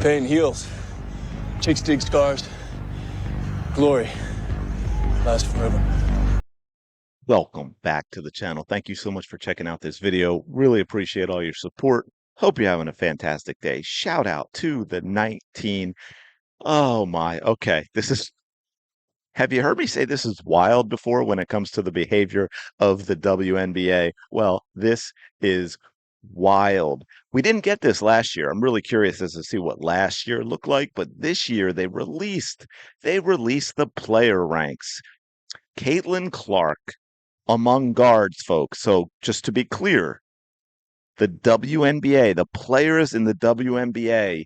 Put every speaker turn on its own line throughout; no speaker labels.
Pain heals. Chicks dig scars. Glory lasts forever.
Welcome back to the channel. Thank you so much for checking out this video. Really appreciate all your support. Hope you're having a fantastic day. Shout out to the 19. Oh my. Okay. Have you heard me say this is wild before when it comes to the behavior of the WNBA? Well, this is wild. We didn't get this last year. I'm really curious as to see what last year looked like, but this year they released the player ranks. Caitlin Clark among guards, folks. So just to be clear, the WNBA, the players in the WNBA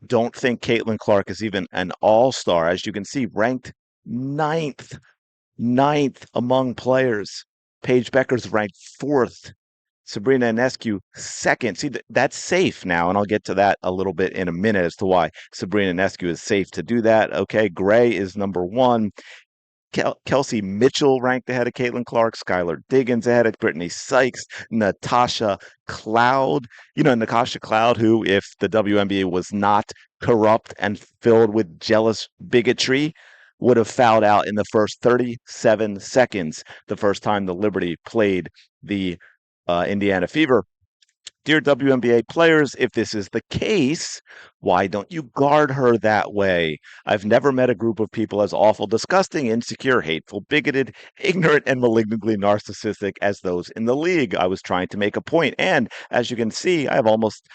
don't think Caitlin Clark is even an all-star. As you can see, ranked ninth, ninth among players. Paige Becker's ranked fourth. Sabrina Ionescu second. See, that's safe now, and I'll get to that a little bit in a minute as to why Sabrina Ionescu is safe to do that. Okay, Gray is number one. Kelsey Mitchell ranked ahead of Caitlin Clark, Skylar Diggins ahead of Brittany Sykes, Natasha Cloud. Natasha Cloud, who, if the WNBA was not corrupt and filled with jealous bigotry, would have fouled out in the first 37 seconds the first time the Liberty played the Indiana Fever. Dear WNBA players, if this is the case, why don't you guard her that way? I've never met a group of people as awful, disgusting, insecure, hateful, bigoted, ignorant, and malignantly narcissistic as those in the league. I was trying to make a point, and as you can see, I have almost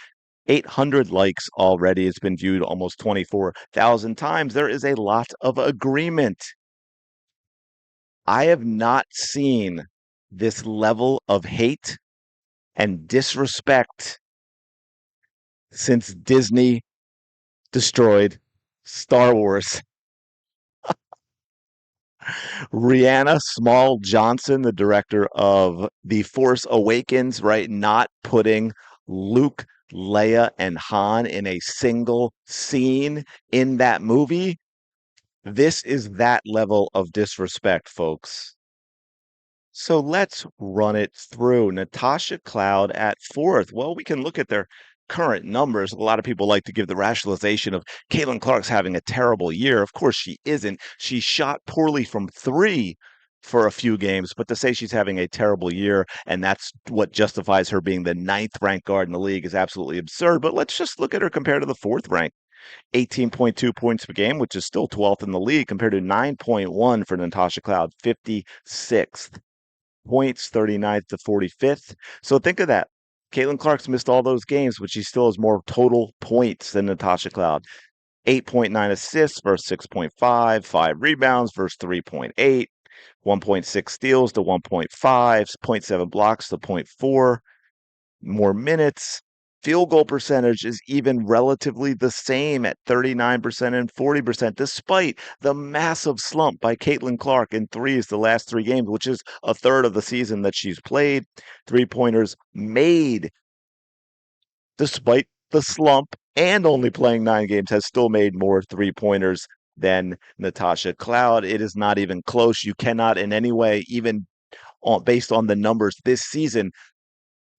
800 likes already. It's been viewed almost 24,000 times. There is a lot of agreement. I have not seen this level of hate and disrespect since Disney destroyed Star Wars. Rihanna Small Johnson, the director of The Force Awakens, right, not putting Luke, Leia, and Han in a single scene in that movie. This is that level of disrespect, folks. So let's run it through. Natasha Cloud at fourth. Well, we can look at their current numbers. A lot of people like to give the rationalization of Caitlin Clark's having a terrible year. Of course, she isn't. She shot poorly from three for a few games, but to say she's having a terrible year and that's what justifies her being the ninth ranked guard in the league is absolutely absurd. But let's just look at her compared to the fourth rank. 18.2 points per game, which is still 12th in the league, compared to 9.1 for Natasha Cloud, 56th. Points, 39th to 45th. So think of that. Caitlin Clark's missed all those games, but she still has more total points than Natasha Cloud. 8.9 assists versus 6.5, 5 rebounds versus 3.8, 1.6 steals to 1.5, 0.7 blocks to 0.4, more minutes. Field goal percentage is even relatively the same at 39% and 40%, despite the massive slump by Caitlin Clark in threes the last three games, which is a third of the season that she's played. Three-pointers made, despite the slump and only playing 9 games, has still made more three-pointers than Natasha Cloud. It is not even close. You cannot in any way, even based on the numbers this season,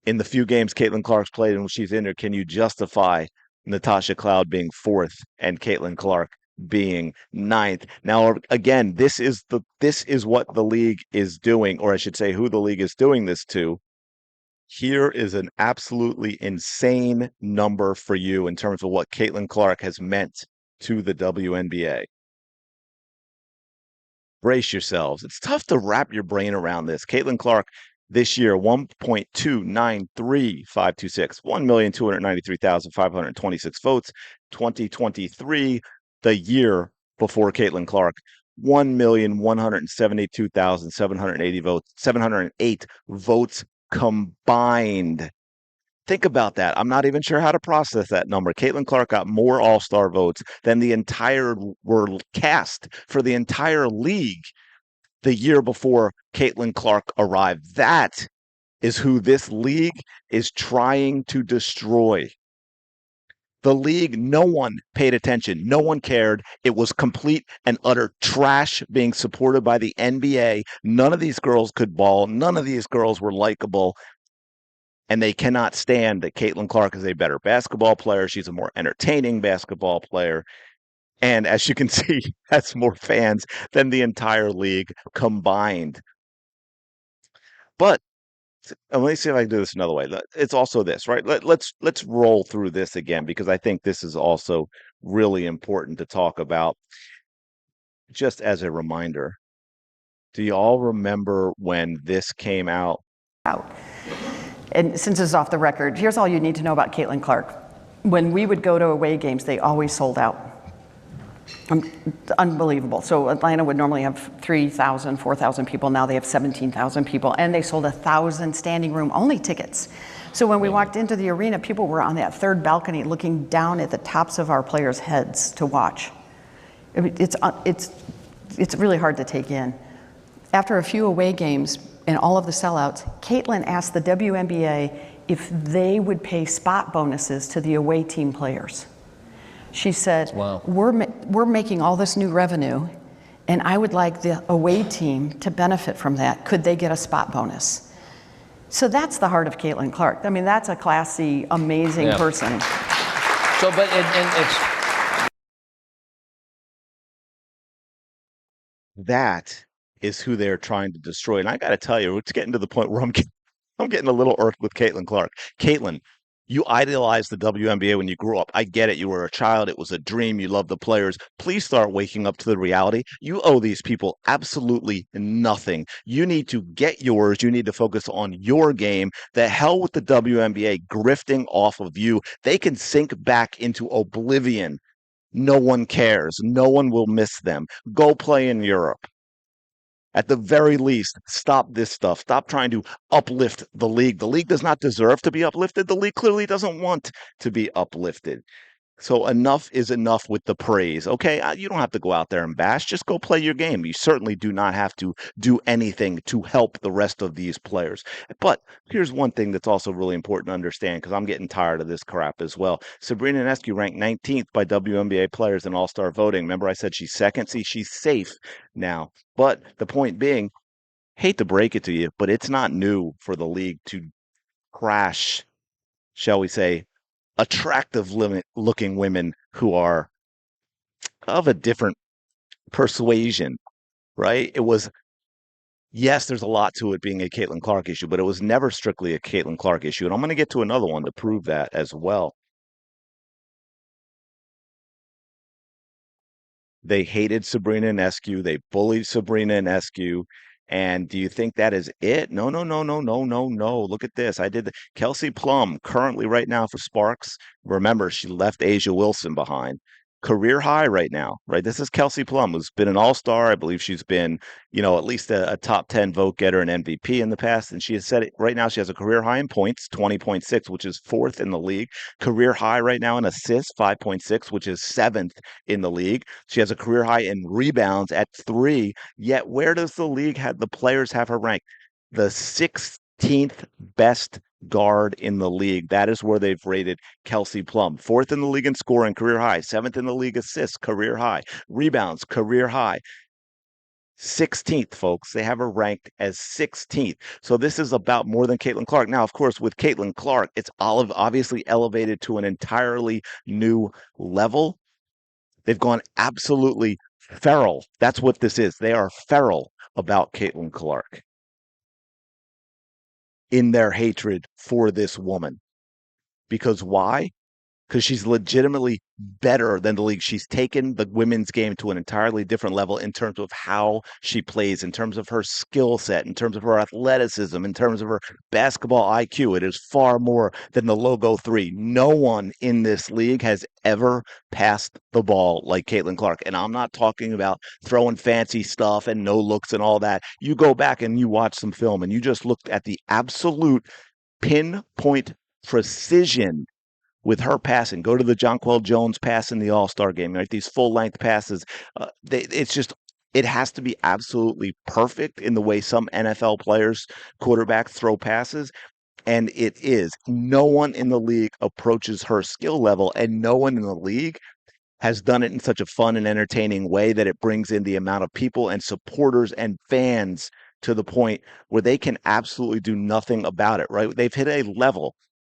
in the few games Caitlin Clark's played and she's in there, can you justify Natasha Cloud being fourth and Caitlin Clark being ninth? Now, again, this is what the league is doing, or I should say, who the league is doing this to. Here is an absolutely insane number for you in terms of what Caitlin Clark has meant to the WNBA. Brace yourselves. It's tough to wrap your brain around this. Caitlin Clark this year, 1.293526, 1,293,526 votes. 2023, the year before Caitlin Clark, 1,172,780 votes, 708 votes combined. Think about that. I'm not even sure how to process that number. Caitlin Clark got more All-Star votes than the entire were cast for the entire league the year before Caitlin Clark arrived. That is who this league is trying to destroy. The league, no one paid attention. No one cared. It was complete and utter trash being supported by the NBA. None of these girls could ball. None of these girls were likable. and they cannot stand that Caitlin Clark is a better basketball player. She's a more entertaining basketball player. And as you can see, has more fans than the entire league combined. But let me see if I can do this another way. It's also this, right? Let's roll through this again because I think this is also really important to talk about. Just as a reminder, do you all remember when this came out?
And since it's off the record, here's all you need to know about Caitlin Clark. When we would go to away games, they always sold out. Unbelievable. So Atlanta would normally have 3,000, 4,000 people. Now they have 17,000 people, and they sold 1,000 standing room only tickets. So when we walked into the arena, people were on that third balcony looking down at the tops of our players' heads to watch. It's really hard to take in. After a few away games and all of the sellouts, Caitlin asked the WNBA if they would pay spot bonuses to the away team players. She said,
Wow.
we're making all this new revenue, and I would like the away team to benefit from that. Could they get a spot bonus? So that's the heart of Caitlin Clark. I mean, that's a classy, amazing person.
So, but it's
That is who they're trying to destroy. And I got to tell you, it's getting to the point where I'm getting a little irked with Caitlin Clark. Caitlin, you idolized the WNBA when you grew up. I get it. You were a child. It was a dream. You loved the players. Please start waking up to the reality. You owe these people absolutely nothing. You need to get yours. You need to focus on your game. The hell with the WNBA grifting off of you. They can sink back into oblivion. No one cares. No one will miss them. Go play in Europe. At the very least, stop this stuff. Stop trying to uplift the league. The league does not deserve to be uplifted. The league clearly doesn't want to be uplifted. So enough is enough with the praise. Okay, you don't have to go out there and bash. Just go play your game. You certainly do not have to do anything to help the rest of these players. But here's one thing that's also really important to understand because I'm getting tired of this crap as well. Sabrina Ionescu ranked 19th by WNBA players in All-Star voting. Remember I said she's second? See, she's safe now. But the point being, hate to break it to you, but it's not new for the league to crash, shall we say, attractive looking women who are of a different persuasion, right? It was, yes, there's a lot to it being a Caitlin Clark issue, but it was never strictly a Caitlin Clark issue. And I'm going to get to another one to prove that as well. They hated Sabrina Ionescu. They bullied Sabrina Ionescu. And do you think that is it? No, no, no, no, no, no, no. Look at this. I did the Kelsey Plum currently right now for Sparks. Remember, she left Asia Wilson behind. Career high right now, right? This is Kelsey Plum, who's been an all-star. I believe she's been, at least a top 10 vote getter and MVP in the past. And she has said it right now. She has a career high in points, 20.6, which is fourth in the league. Career high right now in assists, 5.6, which is seventh in the league. She has a career high in rebounds at 3. Yet where does the players have her ranked? The 16th best guard in the league. That is where they've rated Kelsey Plum. 4th in the league in scoring, career high. 7th in the league assists, career high. Rebounds, career high. 16th, folks. They have her ranked as 16th. So this is about more than Caitlin Clark. Now, of course, with Caitlin Clark, it's obviously elevated to an entirely new level. They've gone absolutely feral. That's what this is. They are feral about Caitlin Clark in their hatred for this woman. Because why? Because she's legitimately better than the league. She's taken the women's game to an entirely different level in terms of how she plays, in terms of her skill set, in terms of her athleticism, in terms of her basketball IQ. It is far more than the logo 3. No one in this league has ever passed the ball like Caitlin Clark. And I'm not talking about throwing fancy stuff and no looks and all that. You go back and you watch some film and you just looked at the absolute pinpoint precision with her passing. Go to the Jonquel Jones pass in the All-Star game, right? These full-length passes. It has to be absolutely perfect in the way some NFL players, quarterbacks throw passes. And it is. No one in the league approaches her skill level, and no one in the league has done it in such a fun and entertaining way that it brings in the amount of people and supporters and fans to the point where they can absolutely do nothing about it, right? They've hit a level.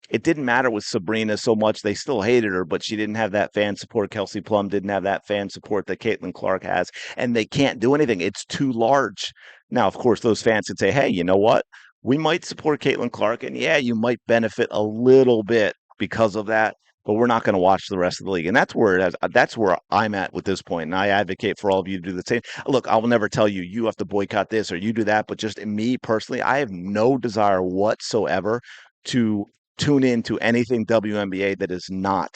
It didn't matter with Sabrina so much. They still hated her, but she didn't have that fan support. Kelsey Plum didn't have that fan support that Caitlin Clark has, and they can't do anything. It's too large. Now, of course, those fans could say, hey, you know what? We might support Caitlin Clark, and yeah, you might benefit a little bit because of that, but we're not going to watch the rest of the league. And that's where I'm at with this point. And I advocate for all of you to do the same. Look, I will never tell you you have to boycott this or you do that, but just me personally, I have no desire whatsoever to tune in to anything WNBA that is not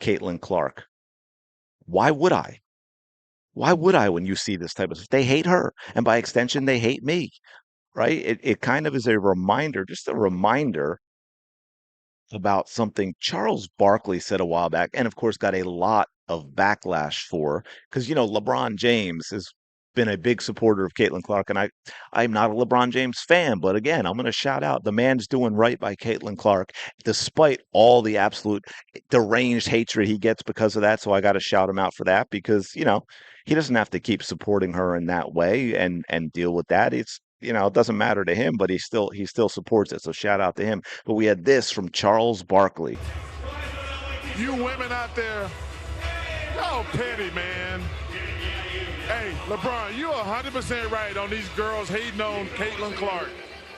Caitlin Clark. Why would I? Why would I when you see this type of stuff? They hate her, and by extension, they hate me, right? It kind of is a reminder, just a reminder about something Charles Barkley said a while back, and of course got a lot of backlash for, because LeBron James has been a big supporter of Caitlin Clark, and I'm not a LeBron James fan, but again, I'm going to shout out the man's doing right by Caitlin Clark, despite all the absolute deranged hatred he gets because of that. So I got to shout him out for that because he doesn't have to keep supporting her in that way and deal with that. It's it doesn't matter to him, but he still supports it. So shout out to him. But we had this from Charles Barkley.
You women out there, y'all petty, man. Hey, LeBron, you're 100% right on these girls hating on Caitlin Clark.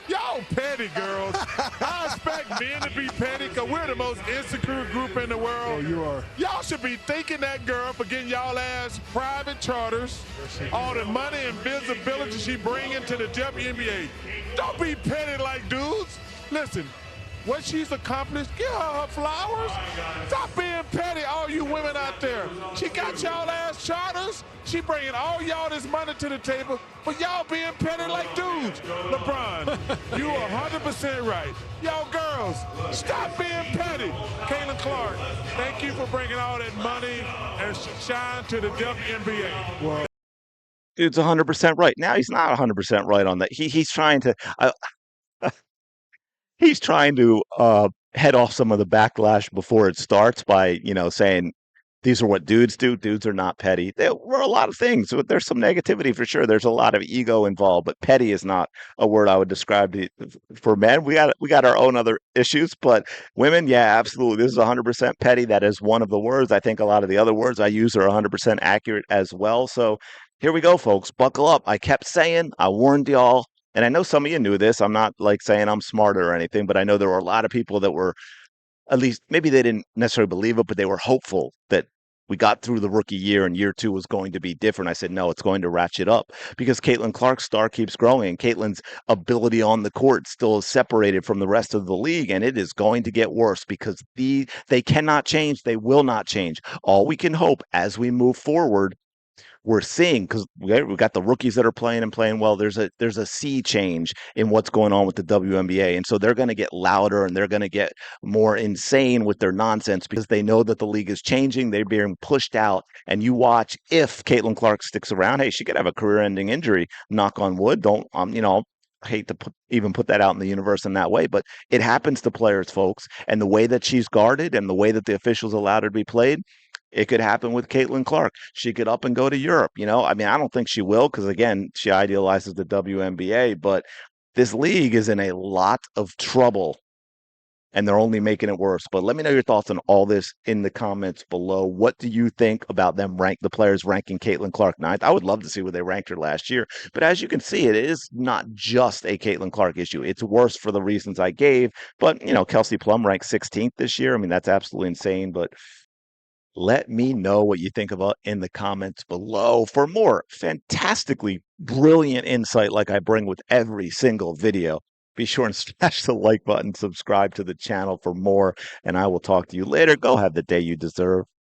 Y'all petty, girls. I expect men to be petty because we're the most insecure group in the world.
Oh, you are.
Y'all should be thanking that girl for getting y'all ass private charters, all the money and visibility she bringing to the WNBA. Don't be petty like dudes. Listen, what she's accomplished, give her her flowers. Stop being petty, all you women out there. She got y'all ass charters. She bringing all y'all this money to the table, but y'all being petty like dudes. LeBron, you are 100% right. Y'all girls, stop being petty. Caitlin Clark, thank you for bringing all that money and shine to the WNBA.
Well,
Dude's 100% right. Now he's not 100% right on that. He's trying to. He's trying to head off some of the backlash before it starts by, saying these are what dudes do. Dudes are not petty. There were a lot of things. There's some negativity for sure. There's a lot of ego involved, but petty is not a word I would describe for men. We got our own other issues, but women, yeah, absolutely. This is 100% petty. That is one of the words. I think a lot of the other words I use are 100% accurate as well. So here we go, folks. Buckle up. I kept saying, I warned y'all. And I know some of you knew this. I'm not like saying I'm smarter or anything, but I know there were a lot of people that were, at least maybe they didn't necessarily believe it, but they were hopeful that we got through the rookie year and year two was going to be different. I said, no, it's going to ratchet up because Caitlin Clark's star keeps growing. Caitlin's ability on the court still is separated from the rest of the league, and it is going to get worse because they cannot change. They will not change. All we can hope as we move forward, we're seeing, because we've got the rookies that are playing and playing well. There's a sea change in what's going on with the WNBA, and so they're going to get louder and they're going to get more insane with their nonsense because they know that the league is changing. They're being pushed out, and you watch if Caitlin Clark sticks around. Hey, she could have a career-ending injury. Knock on wood. Don't I hate to even put that out in the universe in that way, but it happens to players, folks. And the way that she's guarded and the way that the officials allowed her to be played, it could happen with Caitlin Clark. She could up and go to Europe. I mean, I don't think she will because, again, she idealizes the WNBA, but this league is in a lot of trouble and they're only making it worse. But let me know your thoughts on all this in the comments below. What do you think about the players ranking Caitlin Clark ninth? I would love to see where they ranked her last year. But as you can see, it is not just a Caitlin Clark issue. It's worse for the reasons I gave. But, Kelsey Plum ranked 16th this year. I mean, that's absolutely insane. But let me know what you think about in the comments below for more fantastically brilliant insight like I bring with every single video. Be sure and smash the like button, subscribe to the channel for more, and I will talk to you later. Go have the day you deserve.